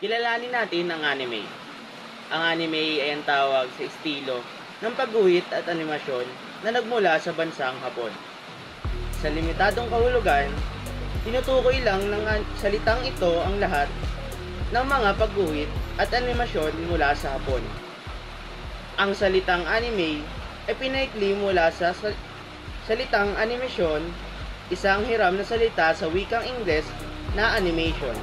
Kilalanin natin ang anime. Ang anime ay ang tawag sa estilo ng pagguhit at animasyon na nagmula sa bansang Hapon. Sa limitadong kahulugan, tinutukoy lang ng salitang ito ang lahat ng mga pagguhit at animasyon mula sa Hapon. Ang salitang anime ay pinaikli mula sa salitang animasyon, isang hiram na salita sa wikang Ingles na animation.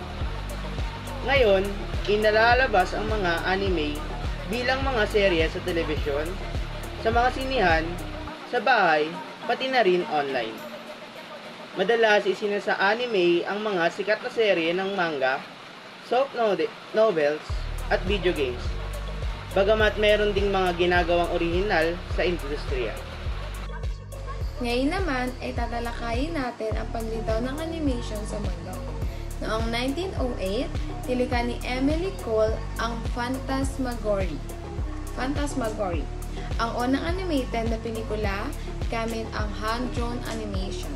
Ngayon, inalalabas ang mga anime bilang mga serye sa telebisyon, sa mga sinihan, sa bahay, pati na rin online. Madalas isinasa-anime ang mga sikat na serye ng manga, soap novels, at video games. Bagamat meron ding mga ginagawang orihinal sa industriya. Ngayon naman ay tatalakayin natin ang paglitaw ng animation sa mundo. Noong 1908, nilikha ni Emily Cole ang Phantasmagorie. Ang unang animated na pelikula gamit ang hand-drawn animation.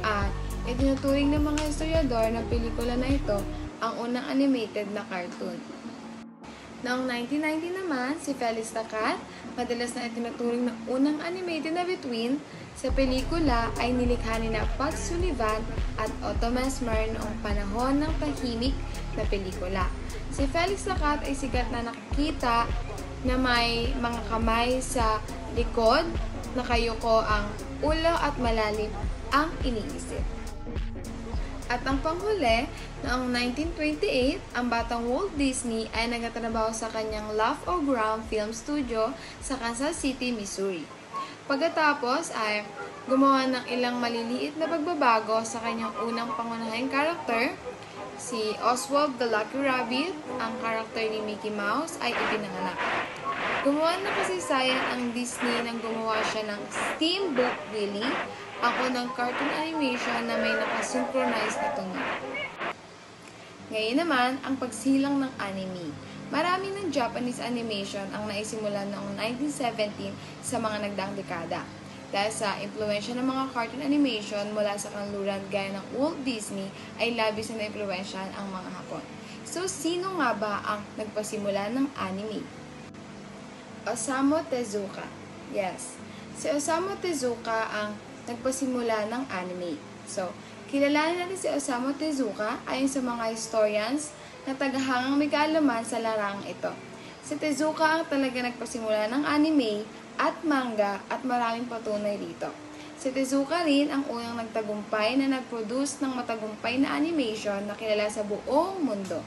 At itinuturing ng mga historiador na pelikula na ito ang unang animated na cartoon. Noong 1990 naman, si Felice Tacat, madalas na itinuturing na unang animated na bituin sa pelikula ay nilikha ni na Pug Sullivan at Otto Mesmer noong panahon ng tahimik na pelikula. Si Felix Tacat ay sikat na nakikita na may mga kamay sa likod, nakayuko ang ulo at malalim ang iniisip. At ang panghuli, noong 1928, ang batang Walt Disney ay nagtatrabaho sa kanyang Laugh or Ground Film Studio sa Kansas City, Missouri. Pagkatapos ay gumawa ng ilang maliliit na pagbabago sa kanyang unang pangunahing karakter, si Oswald the Lucky Rabbit, ang karakter ni Mickey Mouse ay ipinanganak. Gumawa ng kasaysayan ang Disney nang gumawa siya ng Steamboat Willie, ang unang cartoon animation na may nakasynchronize na tunog. Ngayon naman, ang pagsilang ng anime. Marami ng Japanese animation ang naisimula noong 1917 sa mga nagdaang dekada. Dahil sa impluwensya ng mga cartoon animation mula sa kanluran gaya ng Walt Disney ay labis na naimpluwensyahan ang mga Hapon. So, sino nga ba ang nagpasimula ng anime? Osamu Tezuka. Yes, si Osamu Tezuka ang nagpasimula ng anime. So, kilalanin natin si Osamu Tezuka ayon sa mga historians na tagahangang may kaalaman sa larangang ito. Si Tezuka ang talaga nagpasimula ng anime at manga at maraming patunay dito. Si Tezuka rin ang unang nagtagumpay na nag-produce ng matagumpay na animation na kilala sa buong mundo,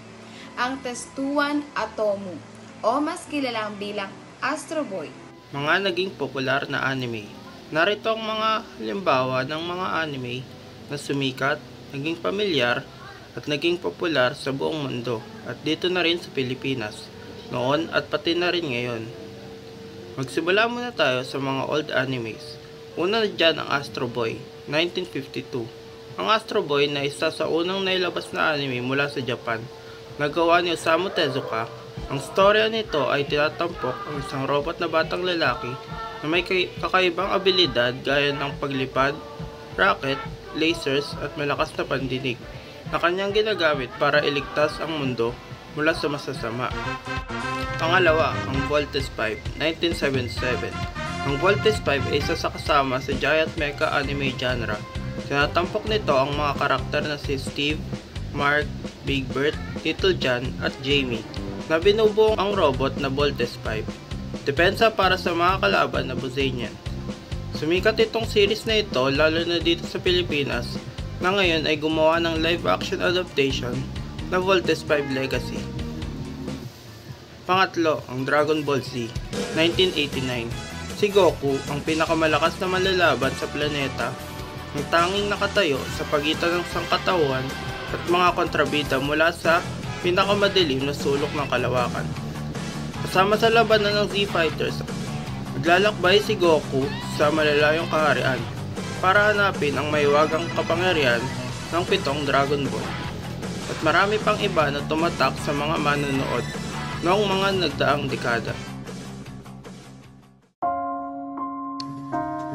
ang Tetsuwan Atomu o mas kilalang bilang Astro Boy. Mga naging popular na anime. Narito ang mga halimbawa ng mga anime na sumikat, naging pamilyar, at naging popular sa buong mundo at dito na rin sa Pilipinas, noon at pati na rin ngayon. Magsimula muna tayo sa mga old animes. Una na dyan ang Astro Boy, 1952. Ang Astro Boy na isa sa unang nailabas na anime mula sa Japan, nagawa ni Osamu Tezuka. Ang storya nito ay tinatampok ang isang robot na batang lalaki na may kakaibang abilidad gaya ng paglipad, rocket, lasers at malakas na pandinig na kanyang ginagamit para iligtas ang mundo mula sa masasama. Pangalawa, ang Voltes 5, 1977. Ang Voltes 5 ay isa sa kasama sa giant mecha anime genre. Tinatampok nito ang mga karakter na si Steve, Mark, Big Bird, Little John at Jamie na binubuo ang robot na Voltes 5. Depensa para sa mga kalaban na Bosanian. Sumikat itong series na ito lalo na dito sa Pilipinas na ngayon ay gumawa ng live action adaptation na Voltes 5 Legacy. Pangatlo, ang Dragon Ball Z, 1989. Si Goku, ang pinakamalakas na manlalaban sa planeta, ang tanging nakatayo sa pagitan ng sangkatawan at mga kontrabida mula sa pinakamadilim na sulok ng kalawakan. Kasama sa labanan ng Z-Fighters, naglalakbay si Goku sa malalayong kaharian para hanapin ang maiwagang kapangyarihan ng 7 Dragon Ball. At marami pang iba na tumatak sa mga manonood noong mga nagdaang dekada.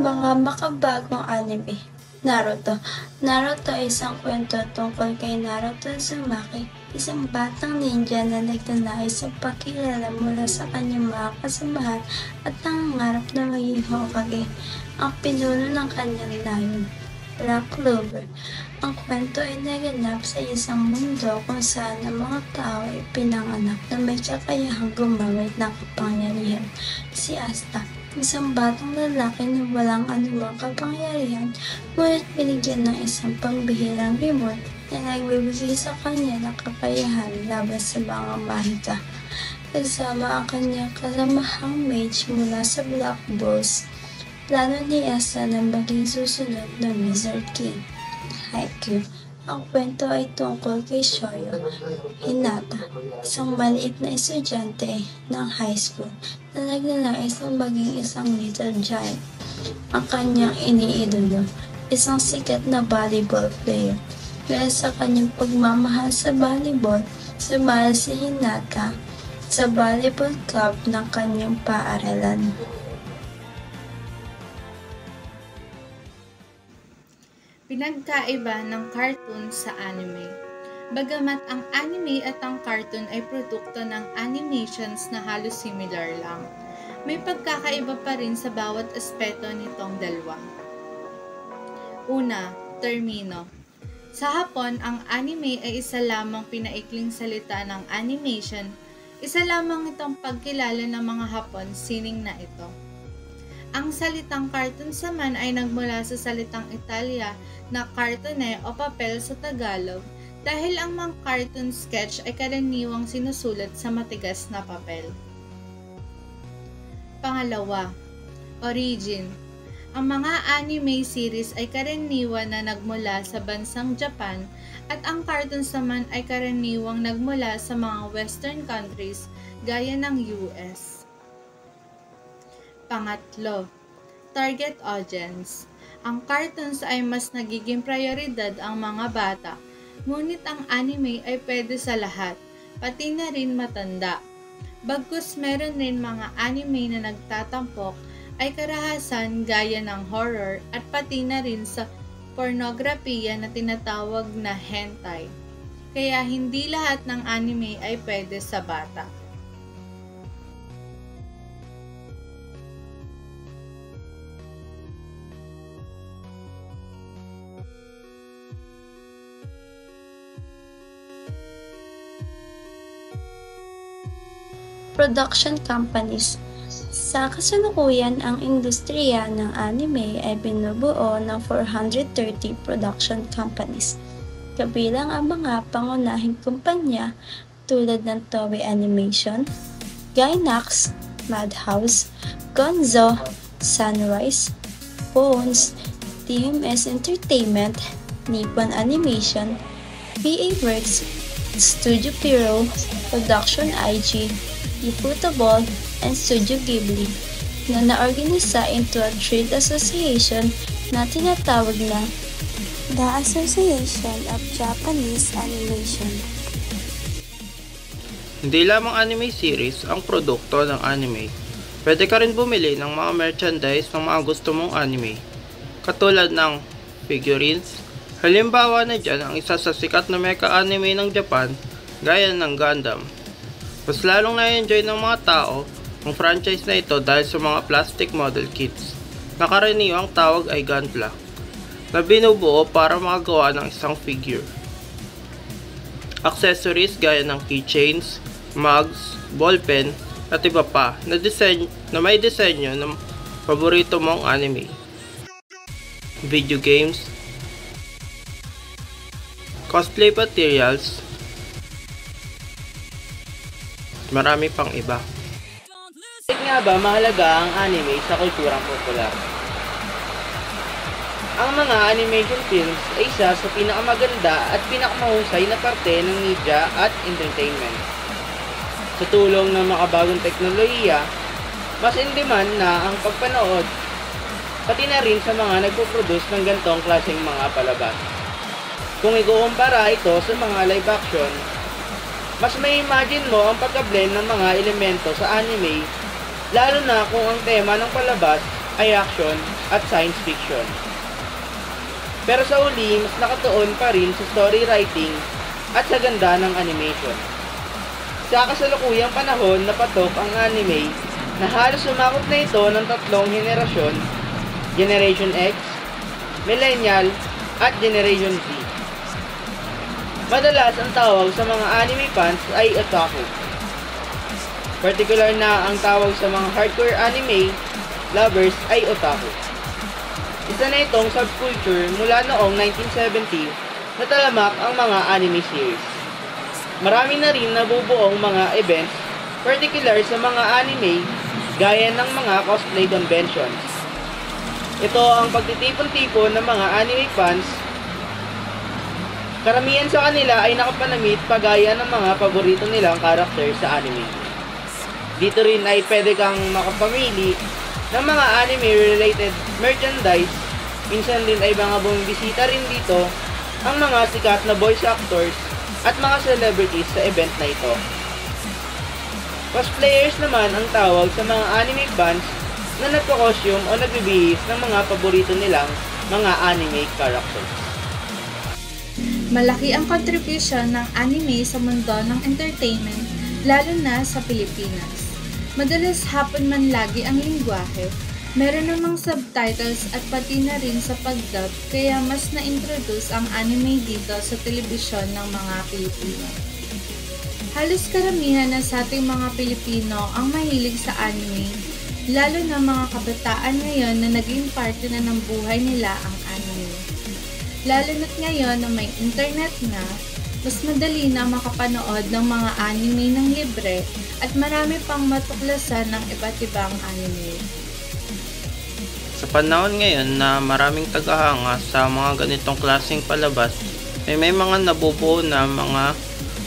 Mga makabagong anime. Naruto. Naruto ay isang kwento tungkol kay Naruto Uzumaki, isang batang ninja na nagnanais sa pagkilala mula sa kanyang mga kasamahan at nangangarap na maging Hokage, ang pinuno ng kanyang layon. Black Clover. Ang kwento ay naganap sa isang mundo kung saan ang mga tao ay pinanganak na may kakayahang gumamit ng kapangyarihan. Si Asta, isang batang lalaki na walang anumang kapangyarihan, ngunit binigyan ng isang pambihirang remote na nagbibigay sa kanya ng kakayahan laban sa mga mahika. Kasama ang kanyang kasamahang mage mula sa Black Bulls, plano ni Asta na maging susunod na Wizard King. Haikyuu. Ang kwento ay tungkol kay Shoyo Hinata, isang maliit na estudyante ng high school na nagnanais na maging isang little giant. Ang kanyang iniidolo, isang sikat na volleyball player. Dahil sa kanyang pagmamahal sa volleyball, sumali si Hinata sa volleyball club ng kanyang paaralan. Pinagkaiba ng cartoon sa anime. Bagamat ang anime at ang cartoon ay produkto ng animations na halos similar lang, may pagkakaiba pa rin sa bawat aspeto nitong dalawa. Una, termino. Sa Hapon, ang anime ay isa lamang pinaikling salita ng animation, isa lamang itong pagkilala ng mga Hapon sining na ito. Ang salitang cartoon naman ay nagmula sa salitang Italya na cartone o papel sa Tagalog dahil ang mga cartoon sketch ay karaniwang sinusulat sa matigas na papel. Pangalawa, origin. Ang mga anime series ay karaniwan na nagmula sa bansang Japan at ang cartoons naman ay karaniwang nagmula sa mga western countries gaya ng US. Pangatlo, target audience. Ang cartoons ay mas nagiging prioridad ang mga bata, ngunit ang anime ay pwede sa lahat, pati na rin matanda. Bagkus meron rin mga anime na nagtatampok ay karahasan gaya ng horror at pati na rin sa pornografiya na tinatawag na hentai. Kaya hindi lahat ng anime ay pwede sa bata. Production companies. Sa kasalukuyan, ang industriya ng anime ay binubuo ng 430 production companies, kabilang ang mga pangunahing kumpanya tulad ng Toei Animation, Gainax, Madhouse, Gonzo, Sunrise, Bones, TMS Entertainment, Nippon Animation, PA Works, Studio Pierrot, Production IG, Ufotable, and Studio Ghibli na naorganisa into a trade association na tinatawag na The Association of Japanese Animation. Hindi lamang anime series ang produkto ng anime. Pwede ka rin bumili ng mga merchandise ng mga gusto mong anime, katulad ng figurines. Halimbawa na dyan ang isa sa sikat na mecha anime ng Japan, gaya ng Gundam. Mas lalong na-enjoy ng mga tao ang franchise na ito dahil sa mga plastic model kits na karaniwang tawag ay gunpla na binubuo para makagawa ng isang figure. Accessories gaya ng keychains, mugs, ballpen at iba pa na may disenyo ng paborito mong anime. Video games, cosplay materials, marami pang iba. Bakit nga ba mahalaga ang anime sa kulturang popular? Ang mga animation films ay isa sa pinakamaganda at pinakamahusay na parte ng media at entertainment. Sa tulong ng makabagong teknolohiya, mas in demand na ang pagpanood, pati na rin sa mga nagpo-produce ng ganitong klaseng mga palabas. Kung ikukumpara ito sa mga live action, mas may imagine mo ang pagka-blend ng mga elemento sa anime, lalo na kung ang tema ng palabas ay action at science fiction. Pero sa uli, mas nakatuon pa rin sa story writing at sa ganda ng animation. Sa kasalukuyang panahon na patok ang anime na halos sumakop na ito ng tatlong henerasyon, Generation X, Millennial, at Generation Z. Madalas ang tawag sa mga anime fans ay otaku. Particular na ang tawag sa mga hardcore anime lovers ay otaku. Isa na itong subculture mula noong 1970 na talamak ang mga anime series. Marami na rin nabubuong mga events particular sa mga anime gaya ng mga cosplay conventions. Ito ang pagtitipon-tipon ng mga anime fans. Karamihan sa kanila ay nakapanamit pagaya ng mga paborito nilang karakter sa anime. Dito rin ay pwede kang makapamili ng mga anime-related merchandise. Minsan din ay mga bumibisita rin dito ang mga sikat na voice actors at mga celebrities sa event na ito. Cosplayers naman ang tawag sa mga anime fans na nagko-costume o nagbibihis ng mga paborito nilang mga anime characters. Malaki ang contribution ng anime sa mundo ng entertainment, lalo na sa Pilipinas. Madalas hapon man lagi ang lingwahe, meron namang subtitles at pati na rin sa pagdub, kaya mas na-introduce ang anime dito sa telebisyon ng mga Pilipino. Halos karamihan na sa ating mga Pilipino ang mahilig sa anime, lalo na mga kabataan ngayon na naging parte na ng buhay nila ang anime. Lalo na't ngayon na may internet na, mas madali na makapanood ng mga anime ng libre at marami pang matuklasan ng iba't ibang anime. Sa panahon ngayon na maraming tagahanga sa mga ganitong klaseng palabas, may mga nabubuo na mga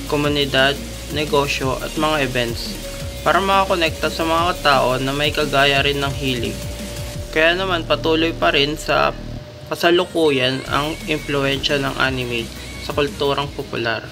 komunidad, negosyo at mga events para makakonekta sa mga tao na may kagaya rin ng hilig. Kaya naman patuloy pa rin sa kasalukuyan ang impluwensya ng anime sa kulturang popular.